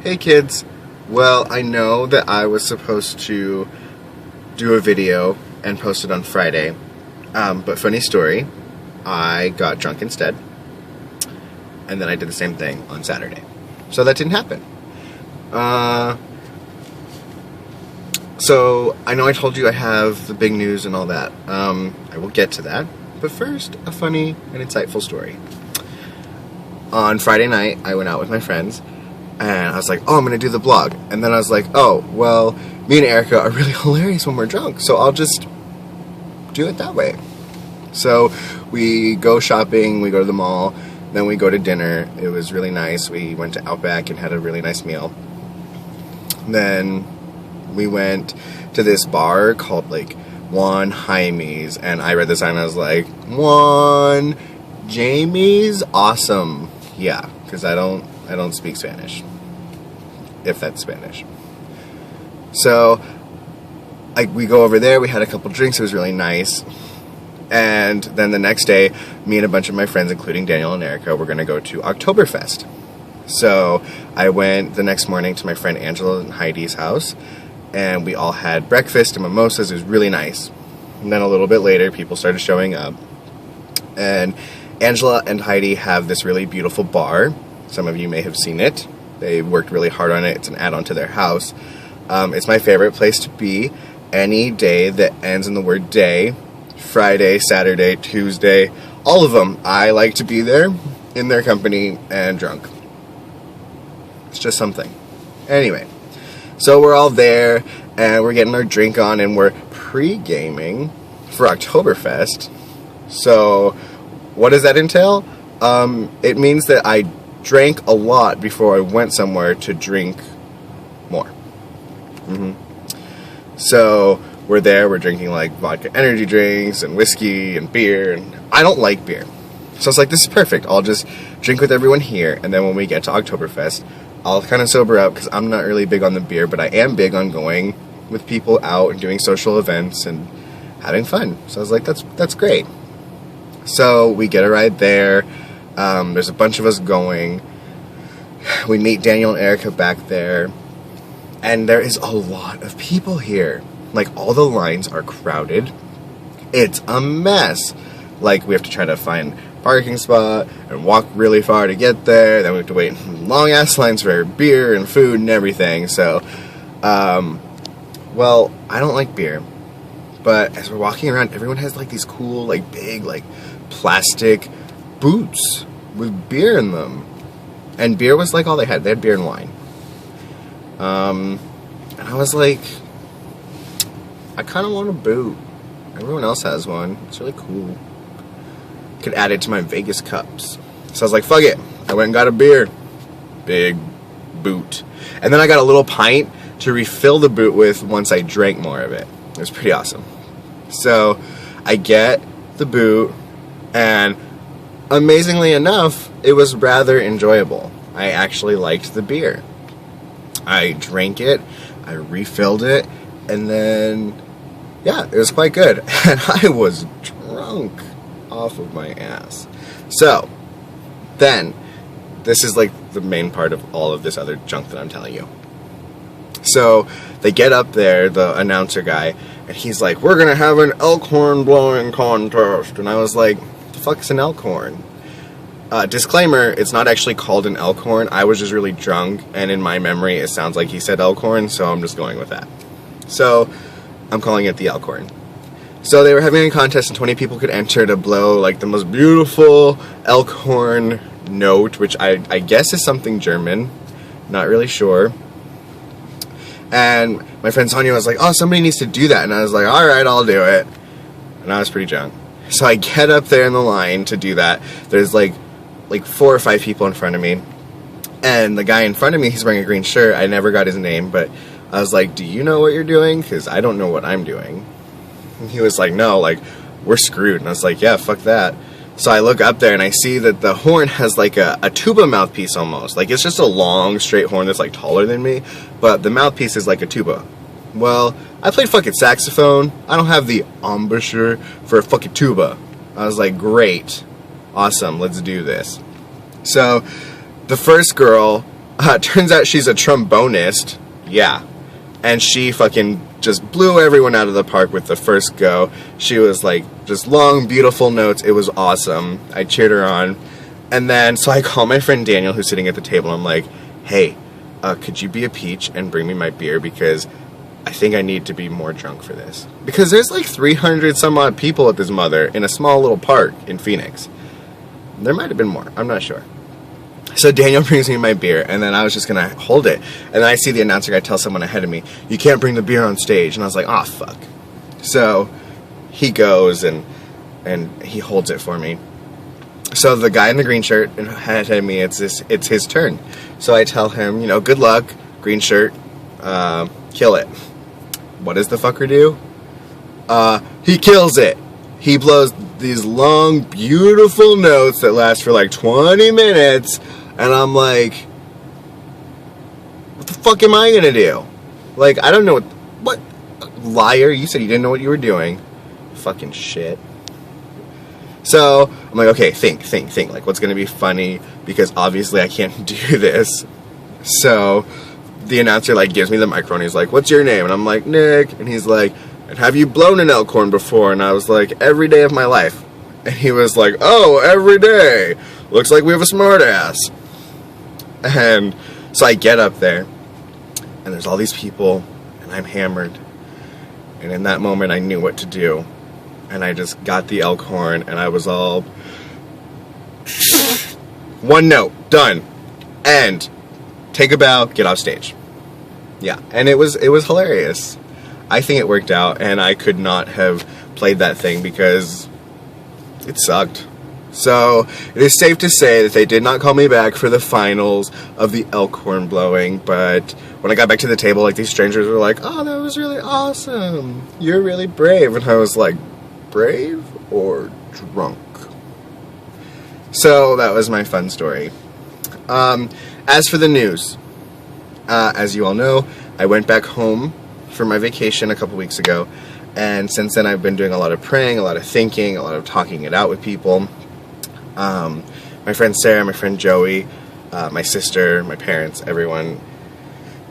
Hey kids, well, I know that I was supposed to do a video and post it on Friday, but funny story, I got drunk instead, and then I did the same thing on Saturday. So that didn't happen. So I know I told you I have the big news and all that. I will get to that, but first, a funny and insightful story. On Friday night, I went out with my friends, and I was like, oh, I'm going to do the vlog. And then I was like, oh, well, me and Erica are really hilarious when we're drunk, so I'll just do it that way. So we go shopping, we go to the mall, then we go to dinner. It was really nice. We went to Outback and had a really nice meal. Then we went to this bar called, like, Juan Jaime's, and I read the sign and I was like, Juan Jaime's? Awesome. Yeah, because I don't speak Spanish, if that's Spanish. So we go over there, we had a couple drinks, it was really nice. And then the next day, me and a bunch of my friends, including Daniel and Erica, were going to go to Oktoberfest. So I went the next morning to my friend Angela and Heidi's house, and we all had breakfast and mimosas. It was really nice. And then a little bit later, people started showing up. And Angela and Heidi have this really beautiful bar. Some of you may have seen it. They worked really hard on it. It's an add-on to their house. It's my favorite place to be any day that ends in the word day. Friday, Saturday, Tuesday, all of them. I like to be there in their company and drunk. It's just something. Anyway, so we're all there and we're getting our drink on and we're pre-gaming for Oktoberfest. So what does that entail? It means that I drank a lot before I went somewhere to drink more. So we're there, we're drinking like vodka energy drinks and whiskey and beer, and I don't like beer. So I was like, this is perfect. I'll just drink with everyone here, and then when we get to Oktoberfest, I'll kind of sober up because I'm not really big on the beer, but I am big on going with people out and doing social events and having fun. So I was like, that's great. So we get a ride there. There's a bunch of us going. We meet Daniel and Erica back there. And there is a lot of people here. Like, all the lines are crowded. It's a mess. Like, we have to try to find a parking spot and walk really far to get there. Then we have to wait in long-ass lines for beer and food and everything. So, well, I don't like beer. But as we're walking around, everyone has, like, these cool, like, big, like, plastic boots with beer in them. And beer was, like, all they had. They had beer and wine. And I was like, I kind of want a boot. Everyone else has one. It's really cool. Could add it to my Vegas cups. So I was like, fuck it. I went and got a beer. Big boot. And then I got a little pint to refill the boot with once I drank more of it. It was pretty awesome. So I get the boot, and amazingly enough, it was rather enjoyable. I actually liked the beer. I drank it, I refilled it, and then, yeah, it was quite good. And I was drunk off of my ass. So, then, this is like the main part of all of this other junk that I'm telling you. So, they get up there, the announcer guy, and he's like, we're gonna have an elk horn blowing contest. And I was like, what the fuck's an elk horn? Disclaimer, it's not actually called an elk horn. I was just really drunk, and in my memory, it sounds like he said elk horn, so I'm just going with that. So, I'm calling it the elk horn. So they were having a contest, and 20 people could enter to blow, like, the most beautiful elk horn note, which I guess is something German. Not really sure. And my friend Sonia was like, oh, somebody needs to do that. And I was like, alright, I'll do it. And I was pretty drunk. So I get up there in the line to do that. There's, like 4 or 5 people in front of me. And the guy in front of me, he's wearing a green shirt. I never got his name, but I was like, do you know what you're doing? Because I don't know what I'm doing. And he was like, no, like, we're screwed. And I was like, yeah, fuck that. So I look up there and I see that the horn has like a tuba mouthpiece almost. Like, it's just a long, straight horn that's like taller than me, but the mouthpiece is like a tuba. Well, I played fucking saxophone. I don't have the embouchure for a fucking tuba. I was like, great. Awesome, let's do this. So, the first girl Turns out she's a trombonist. Yeah. And she fucking just blew everyone out of the park with the first go. She was like, just long, beautiful notes. It was awesome. I cheered her on. And then, so I call my friend Daniel, who's sitting at the table. I'm like, hey, could you be a peach and bring me my beer? Because I think I need to be more drunk for this. Because there's like 300 some odd people at this mother in a small little park in Phoenix. There might have been more. I'm not sure. So Daniel brings me my beer, and then I was just going to hold it. And then I see the announcer guy tell someone ahead of me, you can't bring the beer on stage. And I was like, oh, fuck. So he goes, and he holds it for me. So the guy in the green shirt ahead of me, it's his turn. So I tell him, good luck, green shirt, kill it. What does the fucker do? He kills it. He blows these long, beautiful notes that last for like 20 minutes. And I'm like, what the fuck am I gonna do? Like, I don't know what liar, you said you didn't know what you were doing. Fucking shit. So, I'm like, okay, think, like, what's gonna be funny? Because obviously I can't do this. So, the announcer, like, gives me the microphone, he's like, what's your name? And I'm like, Nick. And he's like, and have you blown an elk horn before? And I was like, every day of my life. And he was like, oh, every day. Looks like we have a smart ass. And so I get up there, and there's all these people, and I'm hammered. And in that moment, I knew what to do. And I just got the elk horn, and I was all, one note, done, end, take a bow, get off stage. Yeah, and it was hilarious. I think it worked out, and I could not have played that thing because it sucked. So, it is safe to say that they did not call me back for the finals of the elk horn blowing, but when I got back to the table, like, these strangers were like, oh, that was really awesome. You're really brave. And I was like, brave or drunk? So, that was my fun story. As for the news, as you all know, I went back home for my vacation a couple weeks ago, and since then I've been doing a lot of praying, a lot of thinking, a lot of talking it out with people. My friend Sarah, my friend Joey, my sister, my parents, everyone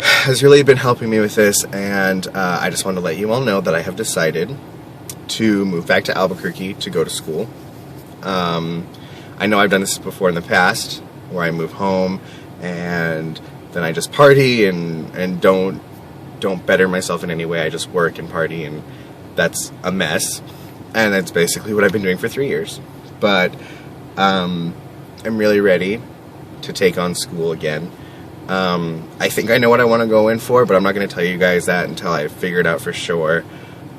has really been helping me with this, and I just want to let you all know that I have decided to move back to Albuquerque to go to school. I know I've done this before in the past, where I move home and then I just party and don't better myself in any way. I just work and party, and that's a mess. And that's basically what I've been doing for 3 years. But I'm really ready to take on school again. I think I know what I want to go in for, but I'm not going to tell you guys that until I figure it out for sure.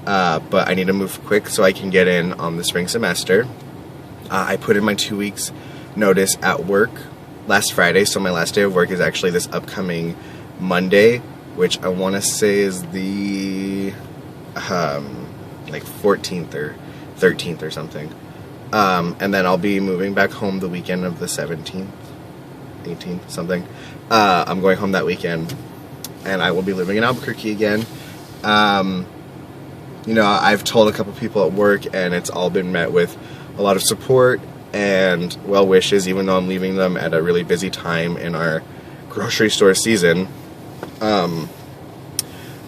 But I need to move quick so I can get in on the spring semester. I put in my 2 weeks notice at work last Friday, so my last day of work is actually this upcoming Monday, which I want to say is the like 14th or 13th or something. And then I'll be moving back home the weekend of the 17th, 18th, something. I'm going home that weekend, and I will be living in Albuquerque again. I've told a couple people at work, and it's all been met with a lot of support and well wishes, even though I'm leaving them at a really busy time in our grocery store season.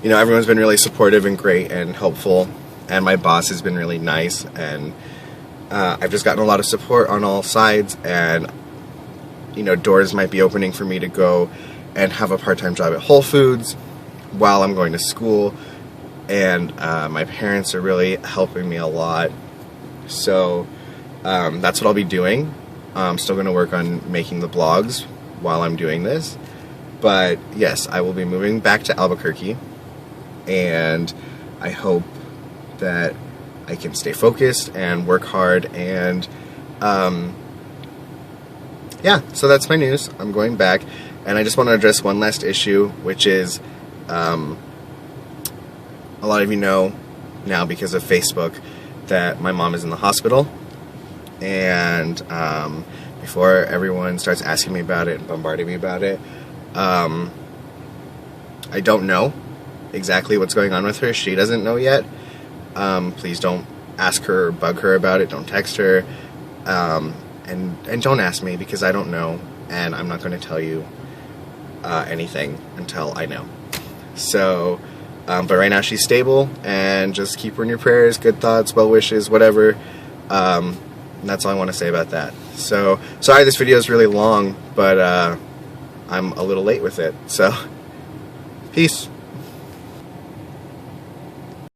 Everyone's been really supportive and great and helpful, and my boss has been really nice, and I've just gotten a lot of support on all sides, and doors might be opening for me to go and have a part-time job at Whole Foods while I'm going to school, and my parents are really helping me a lot. So that's what I'll be doing. I'm still going to work on making the blogs while I'm doing this, but yes, I will be moving back to Albuquerque, and I hope that I can stay focused and work hard, and yeah, so that's my news. I'm going back, and I just want to address one last issue, which is a lot of you know now because of Facebook that my mom is in the hospital, and before everyone starts asking me about it and bombarding me about it, I don't know exactly what's going on with her. She doesn't know yet. Please don't ask her or bug her about it. Don't text her. And don't ask me, because I don't know, and I'm not going to tell you anything until I know. So, but right now she's stable, and just keep her in your prayers, good thoughts, well wishes, whatever. And that's all I want to say about that. So, sorry this video is really long, but I'm a little late with it. So, peace.